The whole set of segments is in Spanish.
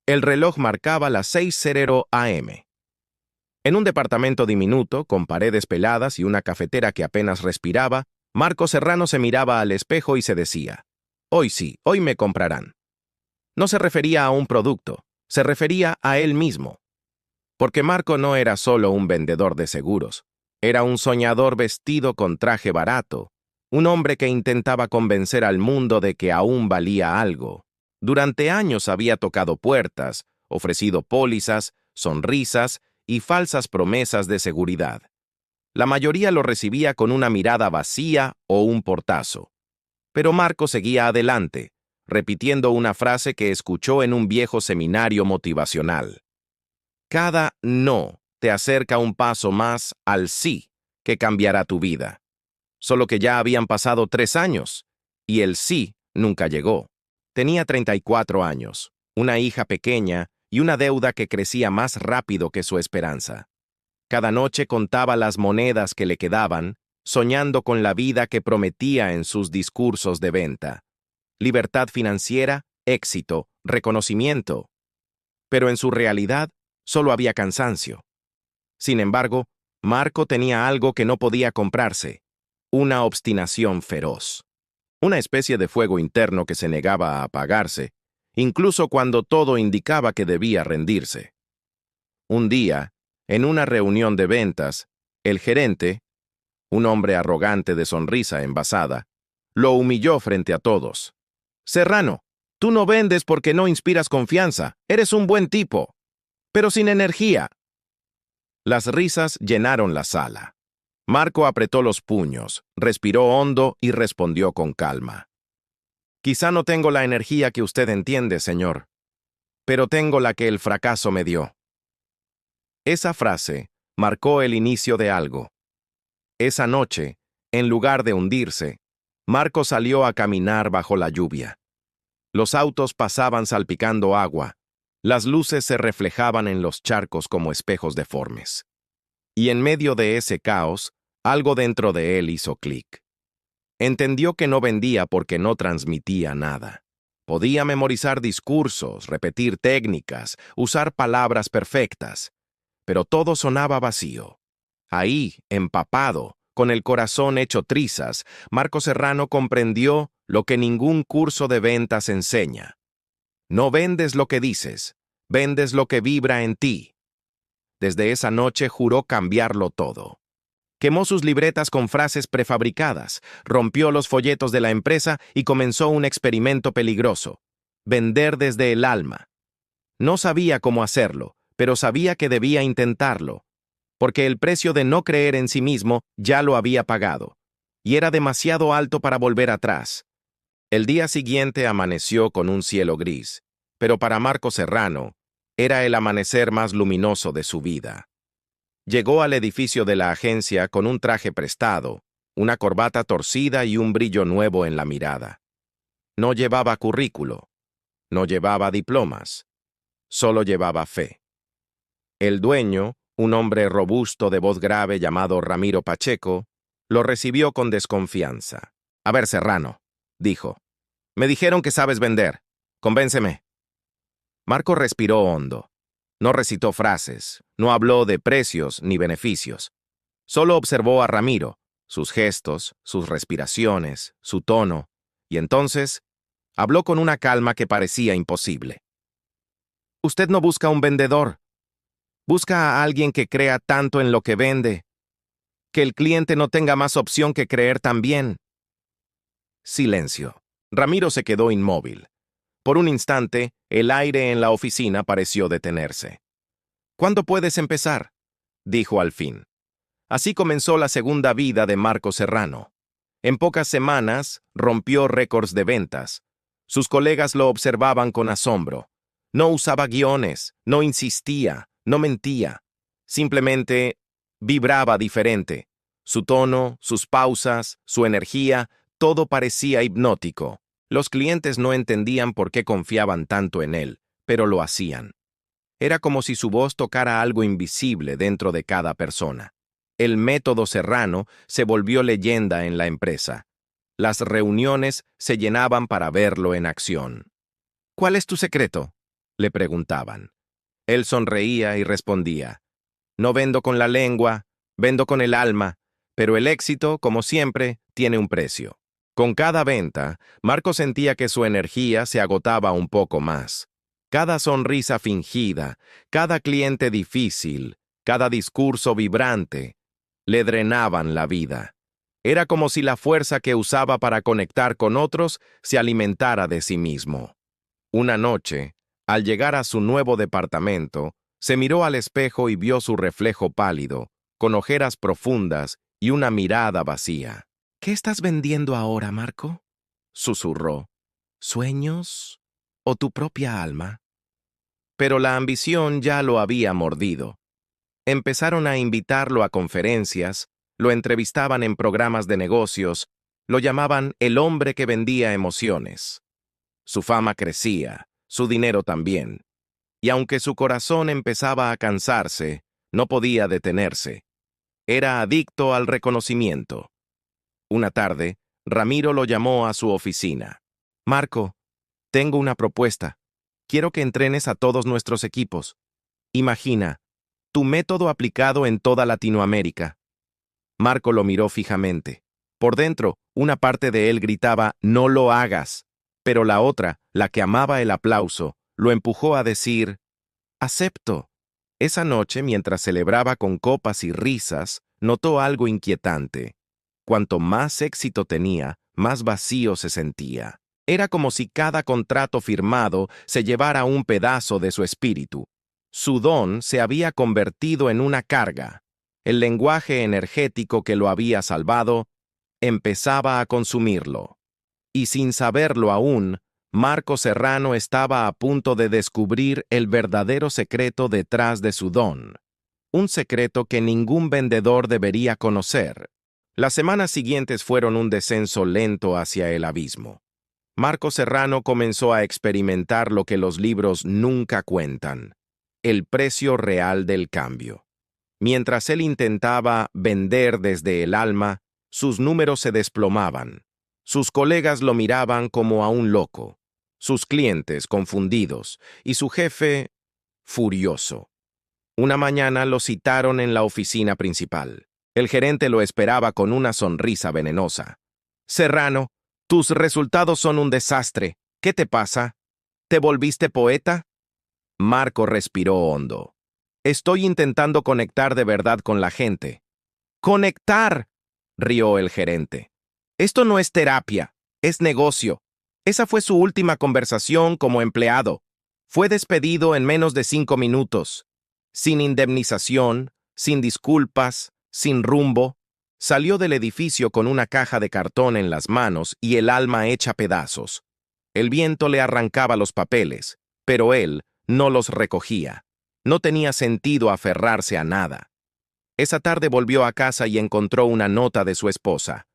El reloj marcaba las 6:00 a.m. En un departamento diminuto, con paredes peladas y una cafetera que apenas respiraba, Marco Serrano se miraba al espejo y se decía, «Hoy sí, hoy me comprarán». No se refería a un producto, se refería a él mismo. Porque Marco no era solo un vendedor de seguros, era un soñador vestido con traje barato, un hombre que intentaba convencer al mundo de que aún valía algo. Durante años había tocado puertas, ofrecido pólizas, sonrisas y falsas promesas de seguridad. La mayoría lo recibía con una mirada vacía o un portazo. Pero Marco seguía adelante, repitiendo una frase que escuchó en un viejo seminario motivacional. Cada no te acerca un paso más al sí que cambiará tu vida. Solo que ya habían pasado 3 años, y el sí nunca llegó. Tenía 34 años, una hija pequeña y una deuda que crecía más rápido que su esperanza. Cada noche contaba las monedas que le quedaban, soñando con la vida que prometía en sus discursos de venta. Libertad financiera, éxito, reconocimiento. Pero en su realidad, solo había cansancio. Sin embargo, Marco tenía algo que no podía comprarse, una obstinación feroz. Una especie de fuego interno que se negaba a apagarse, incluso cuando todo indicaba que debía rendirse. Un día, en una reunión de ventas, el gerente, un hombre arrogante de sonrisa envasada, lo humilló frente a todos. «Serrano, tú no vendes porque no inspiras confianza, eres un buen tipo, pero sin energía». Las risas llenaron la sala. Marco apretó los puños, respiró hondo y respondió con calma. «Quizá no tengo la energía que usted entiende, señor, pero tengo la que el fracaso me dio». Esa frase marcó el inicio de algo. Esa noche, en lugar de hundirse, Marco salió a caminar bajo la lluvia. Los autos pasaban salpicando agua, las luces se reflejaban en los charcos como espejos deformes. Y en medio de ese caos, algo dentro de él hizo clic. Entendió que no vendía porque no transmitía nada. Podía memorizar discursos, repetir técnicas, usar palabras perfectas, pero todo sonaba vacío. Ahí, empapado, con el corazón hecho trizas, Marco Serrano comprendió lo que ningún curso de ventas enseña. No vendes lo que dices, vendes lo que vibra en ti. Desde esa noche juró cambiarlo todo. Quemó sus libretas con frases prefabricadas, rompió los folletos de la empresa y comenzó un experimento peligroso: vender desde el alma. No sabía cómo hacerlo, pero sabía que debía intentarlo, porque el precio de no creer en sí mismo ya lo había pagado, y era demasiado alto para volver atrás. El día siguiente amaneció con un cielo gris, pero para Marco Serrano era el amanecer más luminoso de su vida. Llegó al edificio de la agencia con un traje prestado, una corbata torcida y un brillo nuevo en la mirada. No llevaba currículo, no llevaba diplomas, solo llevaba fe. El dueño, un hombre robusto de voz grave llamado Ramiro Pacheco, lo recibió con desconfianza. «A ver, Serrano», dijo, «me dijeron que sabes vender. Convénceme». Marco respiró hondo. No recitó frases, no habló de precios ni beneficios. Solo observó a Ramiro, sus gestos, sus respiraciones, su tono, y entonces habló con una calma que parecía imposible. «Usted no busca un vendedor. Busca a alguien que crea tanto en lo que vende, que el cliente no tenga más opción que creer también». Silencio. Ramiro se quedó inmóvil. Por un instante, el aire en la oficina pareció detenerse. «¿Cuándo puedes empezar?», dijo al fin. Así comenzó la segunda vida de Marco Serrano. En pocas semanas, rompió récords de ventas. Sus colegas lo observaban con asombro. No usaba guiones, no insistía, no mentía. Simplemente vibraba diferente. Su tono, sus pausas, su energía, todo parecía hipnótico. Los clientes no entendían por qué confiaban tanto en él, pero lo hacían. Era como si su voz tocara algo invisible dentro de cada persona. El método Serrano se volvió leyenda en la empresa. Las reuniones se llenaban para verlo en acción. «¿Cuál es tu secreto?», le preguntaban. Él sonreía y respondía, no vendo con la lengua, vendo con el alma, pero el éxito, como siempre, tiene un precio. Con cada venta, Marco sentía que su energía se agotaba un poco más. Cada sonrisa fingida, cada cliente difícil, cada discurso vibrante, le drenaban la vida. Era como si la fuerza que usaba para conectar con otros se alimentara de sí mismo. Una noche, al llegar a su nuevo departamento, se miró al espejo y vio su reflejo pálido, con ojeras profundas y una mirada vacía. ¿Qué estás vendiendo ahora, Marco? Susurró. ¿Sueños o tu propia alma? Pero la ambición ya lo había mordido. Empezaron a invitarlo a conferencias, lo entrevistaban en programas de negocios, lo llamaban el hombre que vendía emociones. Su fama crecía, su dinero también. Y aunque su corazón empezaba a cansarse, no podía detenerse. Era adicto al reconocimiento. Una tarde, Ramiro lo llamó a su oficina. Marco, tengo una propuesta. Quiero que entrenes a todos nuestros equipos. Imagina, tu método aplicado en toda Latinoamérica. Marco lo miró fijamente. Por dentro, una parte de él gritaba, no lo hagas. Pero la otra, la que amaba el aplauso, lo empujó a decir, acepto. Esa noche, mientras celebraba con copas y risas, notó algo inquietante. Cuanto más éxito tenía, más vacío se sentía. Era como si cada contrato firmado se llevara un pedazo de su espíritu. Su don se había convertido en una carga. El lenguaje energético que lo había salvado empezaba a consumirlo. Y sin saberlo aún, Marco Serrano estaba a punto de descubrir el verdadero secreto detrás de su don. Un secreto que ningún vendedor debería conocer. Las semanas siguientes fueron un descenso lento hacia el abismo. Marco Serrano comenzó a experimentar lo que los libros nunca cuentan: el precio real del cambio. Mientras él intentaba vender desde el alma, sus números se desplomaban. Sus colegas lo miraban como a un loco, sus clientes confundidos y su jefe furioso. Una mañana lo citaron en la oficina principal. El gerente lo esperaba con una sonrisa venenosa. Serrano, tus resultados son un desastre. ¿Qué te pasa? ¿Te volviste poeta? Marco respiró hondo. Estoy intentando conectar de verdad con la gente. ¡Conectar!, rió el gerente. Esto no es terapia, es negocio. Esa fue su última conversación como empleado. Fue despedido en menos de 5 minutos. Sin indemnización, sin disculpas, sin rumbo. Salió del edificio con una caja de cartón en las manos y el alma hecha pedazos. El viento le arrancaba los papeles, pero él no los recogía. No tenía sentido aferrarse a nada. Esa tarde volvió a casa y encontró una nota de su esposa.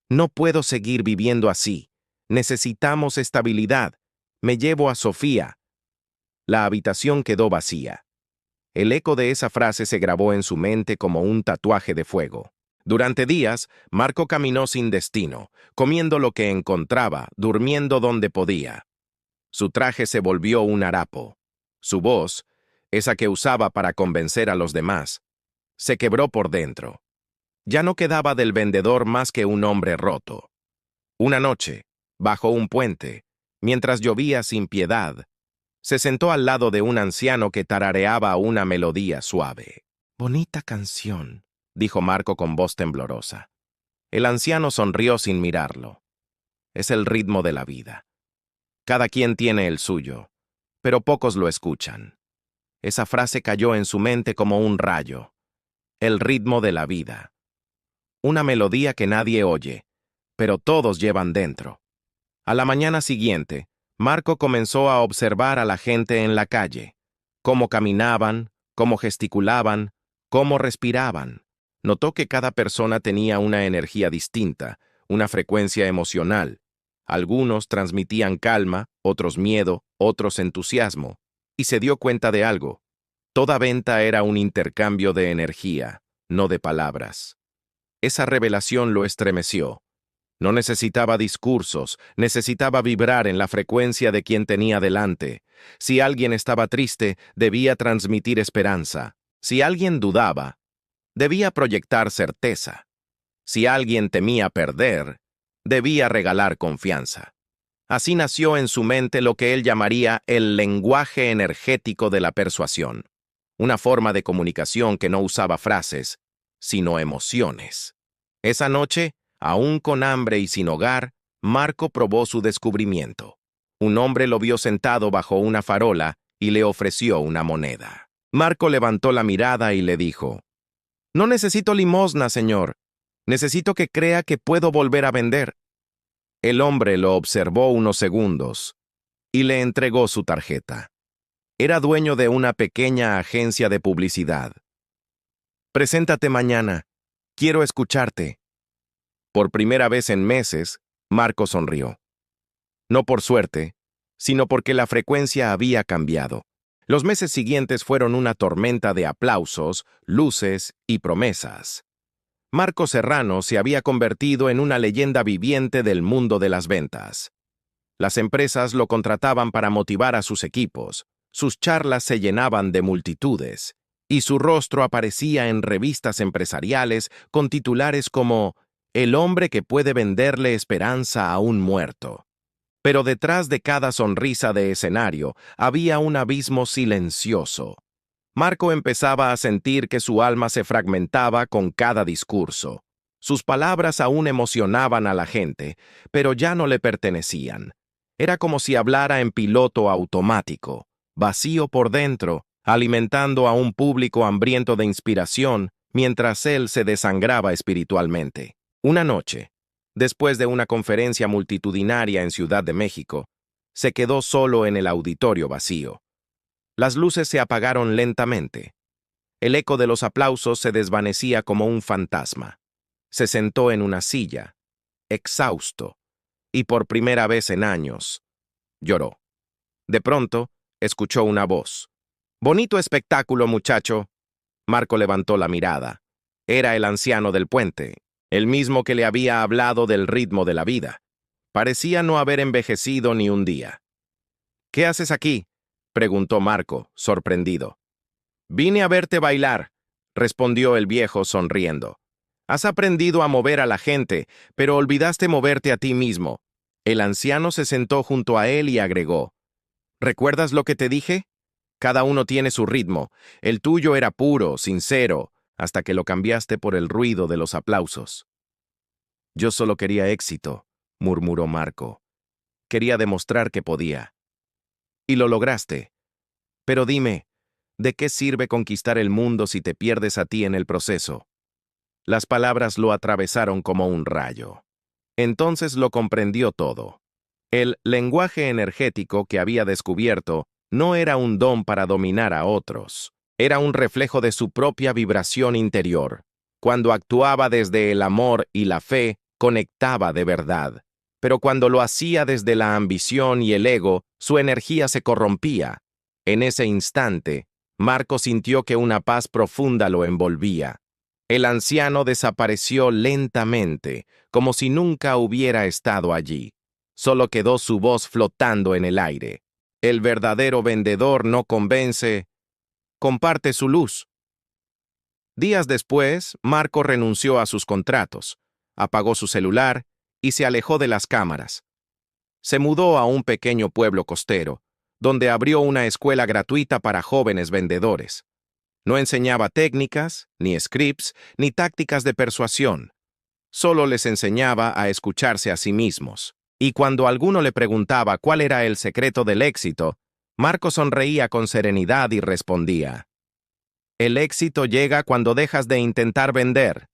No puedo seguir viviendo así. Necesitamos estabilidad. Me llevo a Sofía. La habitación quedó vacía. El eco de esa frase se grabó en su mente como un tatuaje de fuego. Durante días, Marco caminó sin destino, comiendo lo que encontraba, durmiendo donde podía. Su traje se volvió un harapo. Su voz, esa que usaba para convencer a los demás, se quebró por dentro. Ya no quedaba del vendedor más que un hombre roto. Una noche, bajo un puente, mientras llovía sin piedad, se sentó al lado de un anciano que tarareaba una melodía suave. Bonita canción, dijo Marco con voz temblorosa. El anciano sonrió sin mirarlo. Es el ritmo de la vida. Cada quien tiene el suyo, pero pocos lo escuchan. Esa frase cayó en su mente como un rayo. El ritmo de la vida. Una melodía que nadie oye, pero todos llevan dentro. A la mañana siguiente, Marco comenzó a observar a la gente en la calle, cómo caminaban, cómo gesticulaban, cómo respiraban. Notó que cada persona tenía una energía distinta, una frecuencia emocional. Algunos transmitían calma, otros miedo, otros entusiasmo. Y se dio cuenta de algo. Toda venta era un intercambio de energía, no de palabras. Esa revelación lo estremeció. No necesitaba discursos, necesitaba vibrar en la frecuencia de quien tenía delante. Si alguien estaba triste, debía transmitir esperanza. Si alguien dudaba, debía proyectar certeza. Si alguien temía perder, debía regalar confianza. Así nació en su mente lo que él llamaría el lenguaje energético de la persuasión, una forma de comunicación que no usaba frases, sino emociones. Esa noche, aún con hambre y sin hogar, Marco probó su descubrimiento. Un hombre lo vio sentado bajo una farola y le ofreció una moneda. Marco levantó la mirada y le dijo: «No necesito limosna, señor. Necesito que crea que puedo volver a vender». El hombre lo observó unos segundos y le entregó su tarjeta. Era dueño de una pequeña agencia de publicidad. «Preséntate mañana. Quiero escucharte». Por primera vez en meses, Marco sonrió. No por suerte, sino porque la frecuencia había cambiado. Los meses siguientes fueron una tormenta de aplausos, luces y promesas. Marco Serrano se había convertido en una leyenda viviente del mundo de las ventas. Las empresas lo contrataban para motivar a sus equipos, sus charlas se llenaban de multitudes, y su rostro aparecía en revistas empresariales con titulares como «El hombre que puede venderle esperanza a un muerto». Pero detrás de cada sonrisa de escenario había un abismo silencioso. Marco empezaba a sentir que su alma se fragmentaba con cada discurso. Sus palabras aún emocionaban a la gente, pero ya no le pertenecían. Era como si hablara en piloto automático, vacío por dentro, alimentando a un público hambriento de inspiración mientras él se desangraba espiritualmente. Una noche, después de una conferencia multitudinaria en Ciudad de México, se quedó solo en el auditorio vacío. Las luces se apagaron lentamente. El eco de los aplausos se desvanecía como un fantasma. Se sentó en una silla, exhausto, y por primera vez en años, lloró. De pronto, escuchó una voz. «Bonito espectáculo, muchacho». Marco levantó la mirada. Era el anciano del puente, el mismo que le había hablado del ritmo de la vida. Parecía no haber envejecido ni un día. «¿Qué haces aquí?», preguntó Marco, sorprendido. «Vine a verte bailar», respondió el viejo sonriendo. «Has aprendido a mover a la gente, pero olvidaste moverte a ti mismo». El anciano se sentó junto a él y agregó: «¿Recuerdas lo que te dije? Cada uno tiene su ritmo. El tuyo era puro, sincero, hasta que lo cambiaste por el ruido de los aplausos». «Yo solo quería éxito», murmuró Marco. «Quería demostrar que podía». «Y lo lograste. Pero dime, ¿de qué sirve conquistar el mundo si te pierdes a ti en el proceso?». Las palabras lo atravesaron como un rayo. Entonces lo comprendió todo. El lenguaje energético que había descubierto no era un don para dominar a otros. Era un reflejo de su propia vibración interior. Cuando actuaba desde el amor y la fe, conectaba de verdad. Pero cuando lo hacía desde la ambición y el ego, su energía se corrompía. En ese instante, Marco sintió que una paz profunda lo envolvía. El anciano desapareció lentamente, como si nunca hubiera estado allí. Solo quedó su voz flotando en el aire. El verdadero vendedor no convence, comparte su luz. Días después, Marco renunció a sus contratos, apagó su celular y se alejó de las cámaras. Se mudó a un pequeño pueblo costero, donde abrió una escuela gratuita para jóvenes vendedores. No enseñaba técnicas, ni scripts, ni tácticas de persuasión. Solo les enseñaba a escucharse a sí mismos. Y cuando alguno le preguntaba cuál era el secreto del éxito, Marco sonreía con serenidad y respondía: «El éxito llega cuando dejas de intentar vender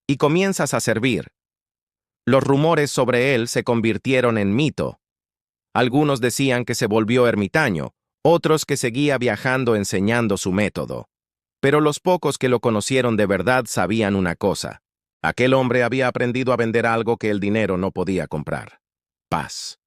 y comienzas a servir». Los rumores sobre él se convirtieron en mito. Algunos decían que se volvió ermitaño, otros que seguía viajando enseñando su método. Pero los pocos que lo conocieron de verdad sabían una cosa: aquel hombre había aprendido a vender algo que el dinero no podía comprar: paz.